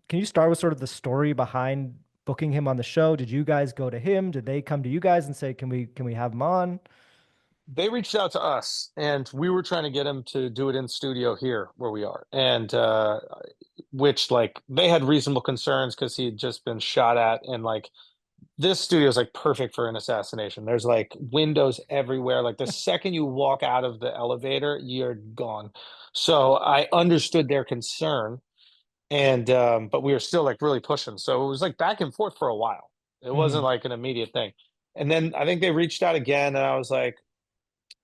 can you start with sort of the story behind booking him on the show? Did you guys go to him? Did they come to you guys and say, can we have him on? They reached out to us, and we were trying to get him to do it in studio here where we are, and which like they had reasonable concerns because he had just been shot at, and like this studio is like perfect for an assassination. There's like windows everywhere. Like the second you walk out of the elevator, you're gone. So I understood their concern, and but we were still like really pushing. So it was like back and forth for a while. It wasn't Hmm. like an immediate thing. And then I think they reached out again, and I was like,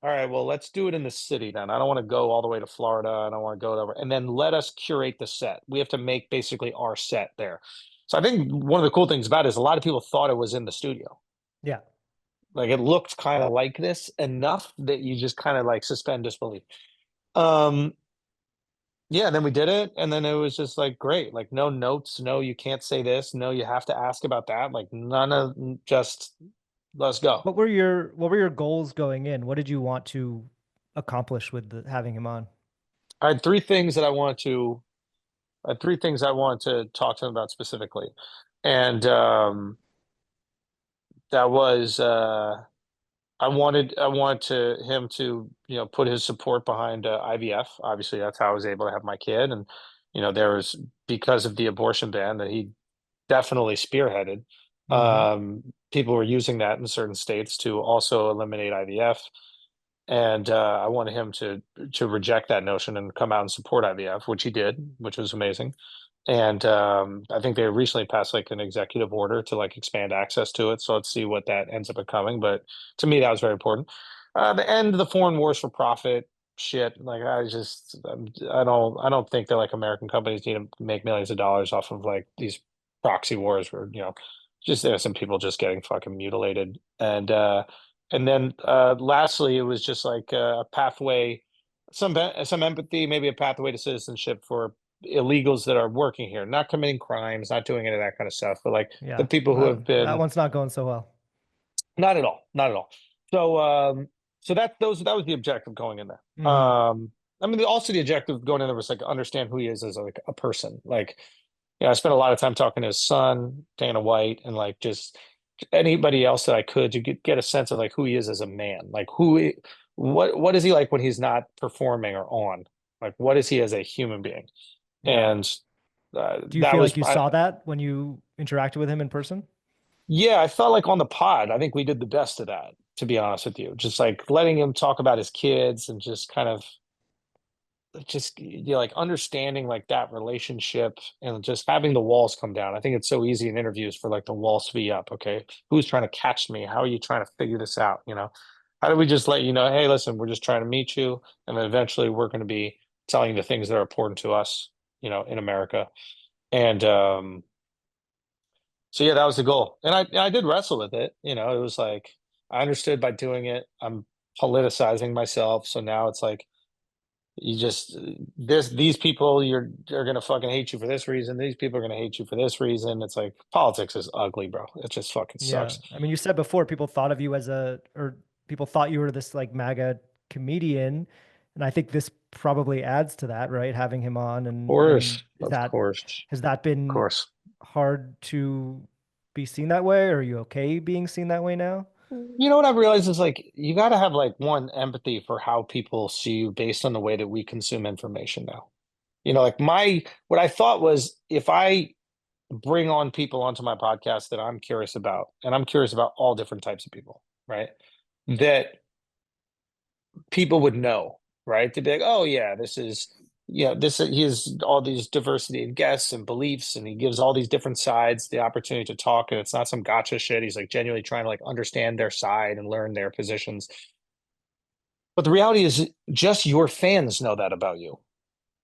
all right, well, let's do it in the city then. I don't want to go all the way to Florida. I don't want to go over. And then let us curate the set. We have to make basically our set there. So I think one of the cool things about it is a lot of people thought it was in the studio. Yeah. Like it looked kind of like this enough that you just kind of like suspend disbelief. Um, yeah, and then we did it, and then it was just like great. Like no notes, no, you can't say this, no, you have to ask about that. Like none of just let's go. What were your goals going in? What did you want to accomplish with having him on? I had three things that I wanted to three things I wanted to talk to him about specifically. And that was I wanted to him to, put his support behind IVF. Obviously, that's how I was able to have my kid. And, there was because of the abortion ban that he definitely spearheaded. Hmm. People were using that in certain states to also eliminate IVF. And I wanted him to reject that notion and come out and support IVF, which he did, which was amazing. And I think they recently passed like an executive order to like expand access to it. So let's see what that ends up becoming. But to me, that was very important. The end of the foreign wars for profit shit. Like I don't think that like American companies need to make millions of dollars off of like these proxy wars where, just there's some people just getting fucking mutilated. And then lastly, it was just like a pathway, some empathy, maybe a pathway to citizenship for illegals that are working here, not committing crimes, not doing any of that kind of stuff, but like the Yeah. people who Well, have that been one's not going so well. not at all, not at all. So so that was the objective going in there. Hmm. I mean also the objective going in there was like understand who he is as like a person. Like I spent a lot of time talking to his son, Dana White, and like just anybody else that I could to get a sense of like who he is as a man. Like what is he like when he's not performing or on? Like what is he as a human being? Yeah. And Do you that feel was like you saw that when you interacted with him in person? yeah, I felt like on the pod, I think we did the best of that, to be honest with you. Just like letting him talk about his kids and just kind of just like understanding like that relationship and just having the walls come down. I think it's so easy in interviews for like the walls to be up. Okay, who's trying to catch me? How are you trying to figure this out? How do we just let you know, hey, listen, we're just trying to meet you, and then eventually we're going to be telling you the things that are important to us, in America. And so yeah, that was the goal. And I did wrestle with it. It was like I understood by doing it, I'm politicizing myself. So now it's like you just these people are gonna fucking hate you for this reason. These people are gonna hate you for this reason. It's like politics is ugly, bro. It just fucking Yeah. sucks. I mean, you said before people thought of you or people thought you were this like MAGA comedian. And I think this probably adds to that, right? Having him on and is Of that course, has that of been course. hard to be seen that way? Or are you okay being seen that way now? You know what I've realized is like you got to have like one empathy for how people see you based on the way that we consume information now. Like what I thought was if I bring on people onto my podcast that I'm curious about, and I'm curious about all different types of people, right? That people would know, right? To be like, oh yeah, he has all these diversity in guests and beliefs, and he gives all these different sides the opportunity to talk, and it's not some gotcha shit. He's like genuinely trying to like understand their side and learn their positions. But the reality is, just your fans know that about you.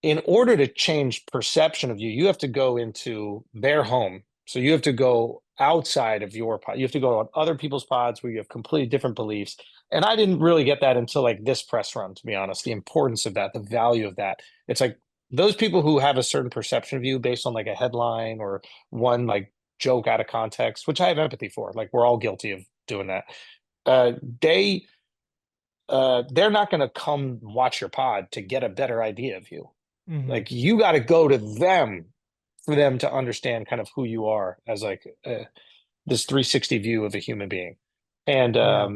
In order to change perception of you, you have to go into their home. So you have to go outside of your pod. You have to go on other people's pods where you have completely different beliefs. And I didn't really get that until like this press run, to be honest, the importance of that, the value of that. It's like those people who have a certain perception of you based on like a headline or one like joke out of context, which I have empathy for. Like we're all guilty of doing that. Uh, they they're not going to come watch your pod to get a better idea of you. Hmm. Like you got to go to them for them to understand kind of who you are as like this 360 view of a human being. And Yeah.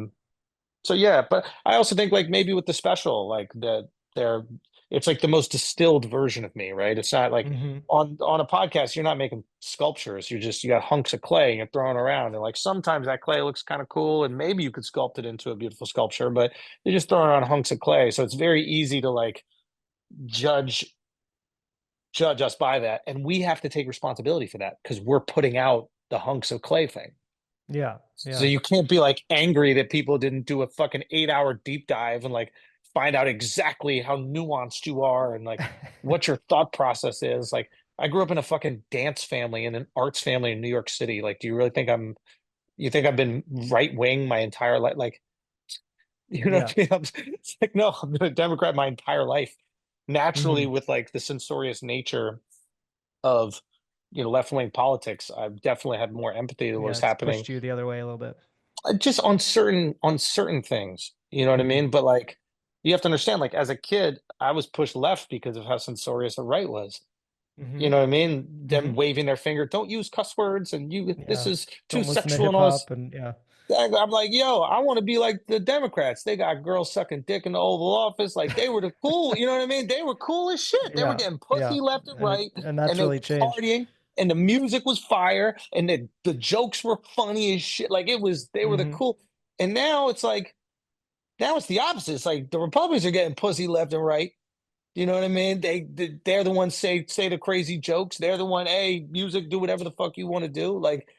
so yeah, but I also think like maybe with the special, like that they're it's like the most distilled version of me, right? It's not like Hmm. on a podcast, you're not making sculptures. You got hunks of clay and you're throwing around. And like sometimes that clay looks kind of cool and maybe you could sculpt it into a beautiful sculpture, but you're just throwing around hunks of clay. So it's very easy to like judge judge us by that. And we have to take responsibility for that because we're putting out the hunks of clay thing. Yeah. So Yeah. you can't be like angry that people didn't do a fucking 8 hour deep dive and like find out exactly how nuanced you are and like what your thought process is. Like I grew up in a fucking dance family and an arts family in New York City. Like, do you really think you think I've been right wing my entire life? Like, you know Yeah. what I mean? It's like, no, I've been a Democrat my entire life. Naturally, Hmm. with like the censorious nature of, left wing politics, I've definitely had more empathy to Yeah. what's It's happening pushed you the other way a little bit. just on certain things, you know what I Hmm. mean? But like you have to understand, like as a kid, I was pushed left because of how censorious the right was. Hmm. You know what I mean? Hmm. Them waving their finger, don't use cuss words, and this Yeah. is too Don't listen to sexual hip and all this. hop and yeah. I'm like, yo, I want to be like the Democrats. They got girls sucking dick in the Oval Office. Like they were the cool, you know what I mean? They were cool as shit. They were Yeah. getting Yeah. pussy left and right, And and that's they really were changed. partying, and the music was fire, and the jokes were funny as shit. Like they were the Hmm. cool. And now it's like now it's the opposite. It's like the Republicans are getting pussy left and right. You know what I mean? They're the ones say the crazy jokes. They're the one, hey, music, do whatever the fuck you want to do. Like,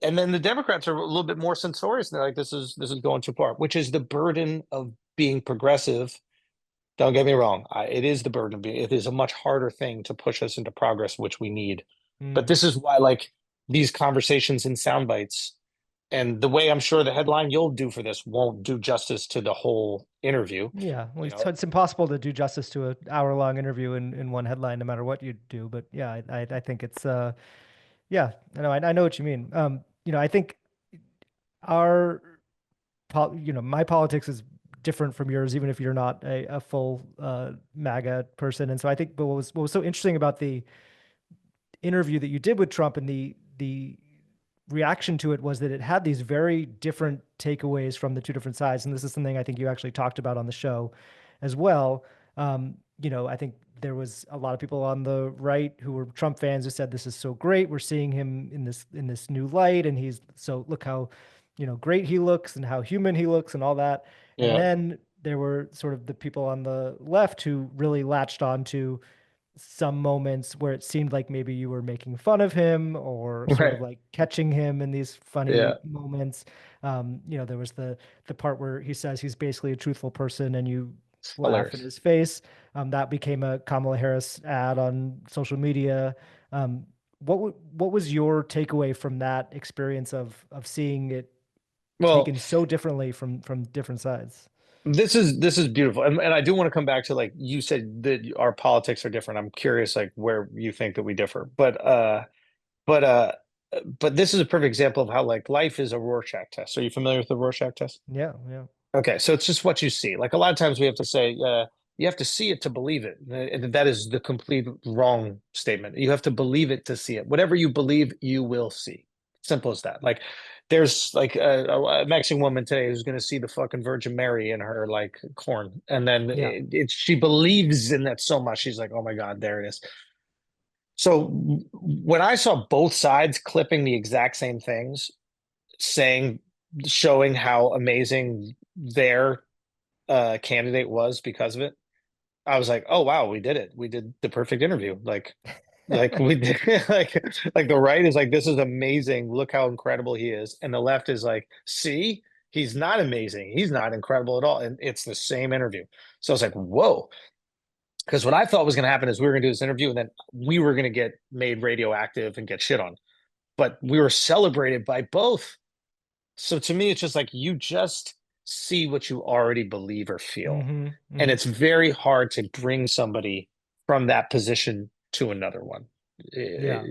and then the Democrats are a little bit more censorious. And they're like, this is going too far, which is the burden of being progressive. Don't get me wrong. It is the burden of being. It is a much harder thing to push us into progress, which we need. But Mm. this is why, like these conversations in sound bites, and the way I'm sure the headline you'll do for this won't do justice to the whole interview. Yeah, well, You it's, know, it's impossible to do justice to an hour-long interview in one headline, no matter what you do. But yeah, I think it's yeah, I know what you mean. I think our my politics is different from yours, even if you're not a full MAGA person. And so I think, but what was so interesting about the interview that you did with Trump and the reaction to it was that it had these very different takeaways from the two different sides. And this is something I think you actually talked about on the show as well. I think there was a lot of people on the right who were Trump fans who said this is so great. We're seeing him in this new light, and he's so look how great he looks and how human he looks and all that. And yeah, then there were sort of the people on the left who really latched on to some moments where it seemed like maybe you were making fun of him or sort of right, like catching him in these yeah, funny moments. There was the part where he says he's basically a truthful person and you it's laugh in hilarious. his face. That became a Kamala Harris ad on social media. What was your takeaway from that experience of seeing it Well, taken so differently from different sides? this is beautiful, and I do want to come back to like you said that our politics are different. I'm curious, like where you think that we differ, but but this is a perfect example of how like life is a Rorschach test. Are you familiar with the Rorschach test? Yeah, yeah, Okay, so it's just what you see. Like a lot of times we have to say, you have to see it to believe it. And that is the complete wrong statement. You have to believe it to see it. Whatever you believe, you will see. Simple as that. Like there's like a Mexican woman today who's going to see the fucking Virgin Mary in her like corn, and then yeah. she believes in that so much. She's like, oh my God, there it is. So when I saw both sides clipping the exact same things, saying, showing how amazing their candidate was because of it, I was like, oh wow, we did it. We did the perfect interview. Like we did like the right is like, this is amazing. Look how incredible he is. And the left is like, see, he's not amazing. He's not incredible at all. And it's the same interview. So I was like, whoa. Because what I thought was going to happen is we were going to do this interview and then we were going to get made radioactive and get shit on. But we were celebrated by both. So to me, it's just like you just see what you already believe or feel. Hmm. And Hmm. it's very hard to bring somebody from that position to another one. Yeah.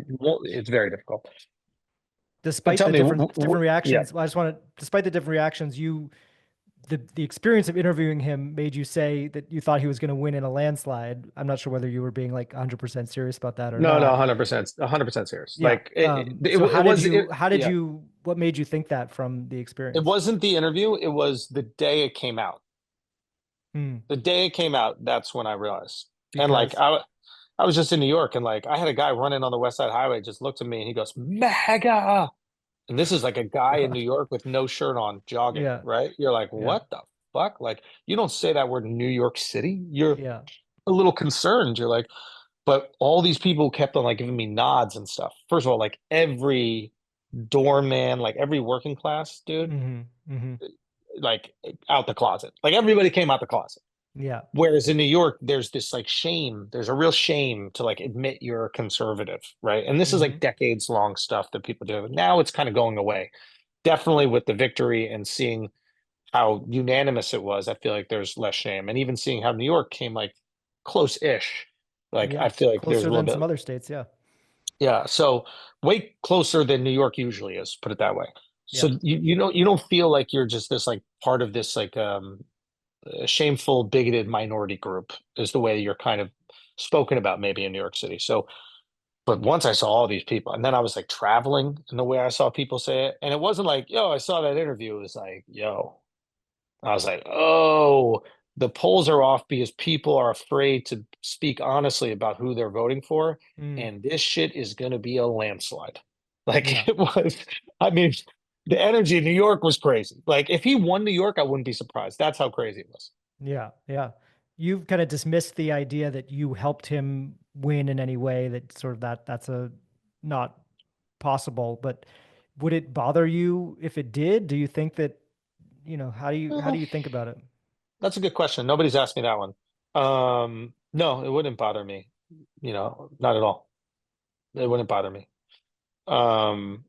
It's very difficult. But Despite tell the me, different yeah, reactions, I just want to, despite the different reactions, you the experience of interviewing him made you say that you thought he was going to win in a landslide. I'm not sure whether you were being like 100% serious about that or No, no, not. 100%, 100% serious. Yeah. Like So it was it. Yeah, what made you think that from the it experience? wasn't the interview. It was the day it came out. Hmm. The day it came out, that's when I realized. And like Because, I was just in New York, and like I had a guy running on the West Side Highway just looked at me and he goes, "Mega." And this is like a guy in New God. York with no shirt on jogging, Yeah. right? You're like, Yeah. what the fuck? Like, you don't say that word in New York City. You're Yeah. a little concerned. You're like, but all these people kept on like giving me nods and stuff. First of all, like every doorman, like every working class dude, Hmm. Hmm. like out the closet. Like everybody came out the closet. Yeah. Whereas in New York, there's this like shame. There's a real shame to like admit you're a conservative, right? And this is like Hmm. decades long stuff that people do. Now it's kind of going away. Definitely with the victory and seeing how unanimous it was, I feel like there's less shame. And even seeing how New York came like close-ish, like Yeah. I feel like there's Closer a little than bit, some other states. Yeah. yeah. So way closer than New York usually is, put it that way. So Yeah. you don't feel like you're just this like part of this like shameful, bigoted minority group is the way you're kind of spoken about maybe in New York City. So, but once I saw all these people, and then I was like traveling, and the way I saw people say it, and it wasn't like, yo, I saw that interview. It was like, yo, I was like, oh, the polls are off because people are afraid to speak honestly about who they're voting for. Mm. And this shit is going to be a landslide. Like Yeah. it was, I mean, the energy in New York was crazy. Like if he won New York, I wouldn't be surprised. That's how crazy it was. Yeah. Yeah. You've kind of dismissed the idea that you helped him win in any way, that sort of that's a not possible, but would it bother you if it did? Do you think that, how do Uh, you think about it? that's a good question. Nobody's asked me that one. No, it wouldn't bother me. Not at all. It wouldn't bother me. Um,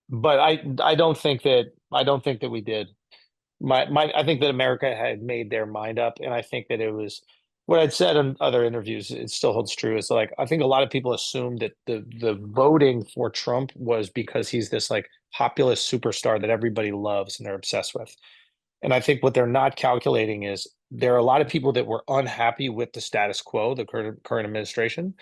but I don't think that we did. I think that America had made their mind up, and I think that it was what I'd said in other interviews. It still holds true. Is like I think a lot of people assumed that the voting for Trump was because he's this like populist superstar that everybody loves and they're obsessed with. And I think what they're not calculating is there are a lot of people that were unhappy with the status quo, the current administration,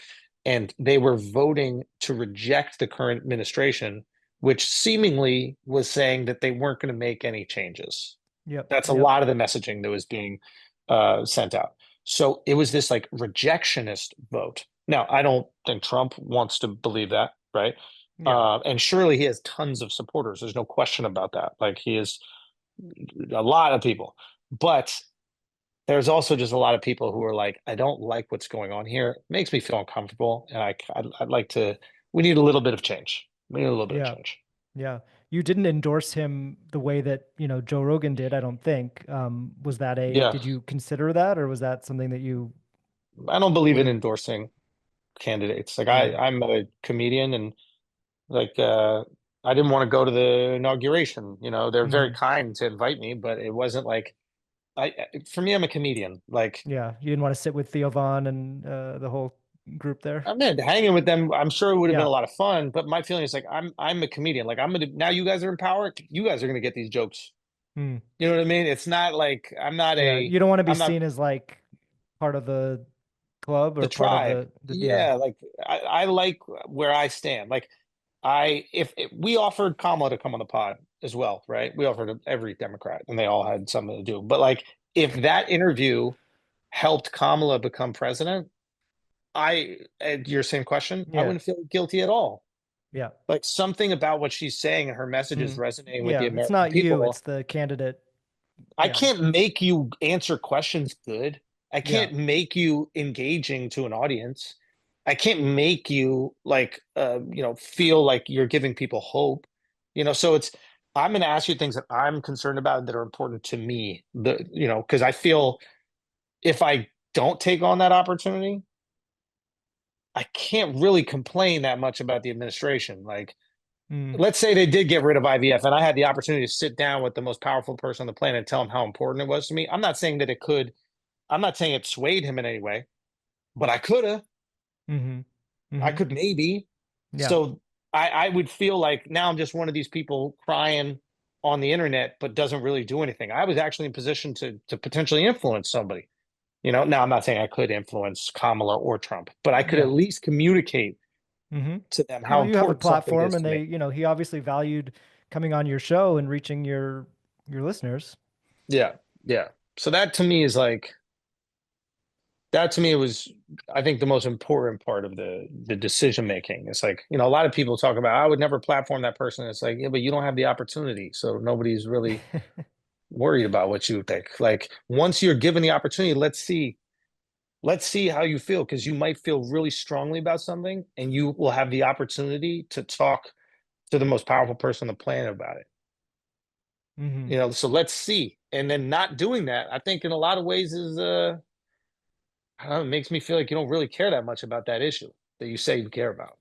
and they were voting to reject the current administration, which seemingly was saying that they weren't going to make any changes. Yep. That's a Yep. lot of the messaging that was being sent out. So it was this like rejectionist vote. Now, I don't think Trump wants to believe that, right? Yeah. And surely he has tons of supporters. There's no question about that. Like he is a lot of people, but there's also just a lot of people who are like, I don't like what's going on here. It makes me feel uncomfortable, and I'd like to. We need a little bit of change. We need a little bit of Yeah. change. Yeah. You didn't endorse him the way that, Joe Rogan did, I don't think. Yeah, did you consider that, or was that something that you I don't believe in wouldn't? endorsing candidates. Like Yeah. I'm a comedian, and like I didn't want to go to the inauguration. They're very Hmm. kind to invite me, but it wasn't like for me, I'm a comedian. Like Yeah. You didn't want to sit with Theo Vaughn and the whole group there. I mean, hanging with them, I'm sure it would have been Yeah. a lot of fun. But my feeling is like I'm a comedian. Like I'm gonna now you guys are in power. You guys are gonna get these jokes. Hmm. You know what I mean? It's not like Yeah. You don't want to be I'm not seen as like part of the club the or part of tribe. the yeah. Yeah, like I like where I stand. Like if we offered Kamala to come on the pod as well, right? We offered every Democrat, and they all had something to do. But like if that interview helped Kamala become president, your same question, I Yeah. wouldn't feel guilty at all. Yeah. Like something about what she's saying and her message is Hmm. resonating with the Yeah. It's American not you, people. it's the candidate. I Yeah. can't make you answer questions good. I Yeah. can't make you engaging to an audience. I can't make you like feel like you're giving people hope. So I'm going to ask you things that I'm concerned about that are important to me. Because I feel if I don't take on that opportunity, I can't really complain that much about the administration. Like Mm. let's say they did get rid of IVF and I had the opportunity to sit down with the most powerful person on the planet and tell him how important it was to me. I'm not saying it swayed him in any way, but I could have. Hmm. I Hmm. could maybe. Yeah. So I would feel like now I'm just one of these people crying on the internet, but doesn't really do anything. I was actually in position to potentially influence somebody. Now I'm not saying I could influence Kamala or Trump, but I could at Yeah. least communicate Hmm. to them how Well, you have a important something platform is and to me. he obviously valued coming on your show and reaching your listeners. Yeah, yeah. So that to me is like that to me was I think the most important part of the decision making. It's like, a lot of people talk about I would never platform that person. It's like, yeah, but you don't have the opportunity. So nobody's really worried about what you think. Like once you're given the opportunity, let's see how you feel because you might feel really strongly about something and you will have the opportunity to talk to the most powerful person on the planet about it. Hmm. So let's see. And then not doing that, I think in a lot of ways is I don't know, it makes me feel like you don't really care that much about that issue that you say you care about.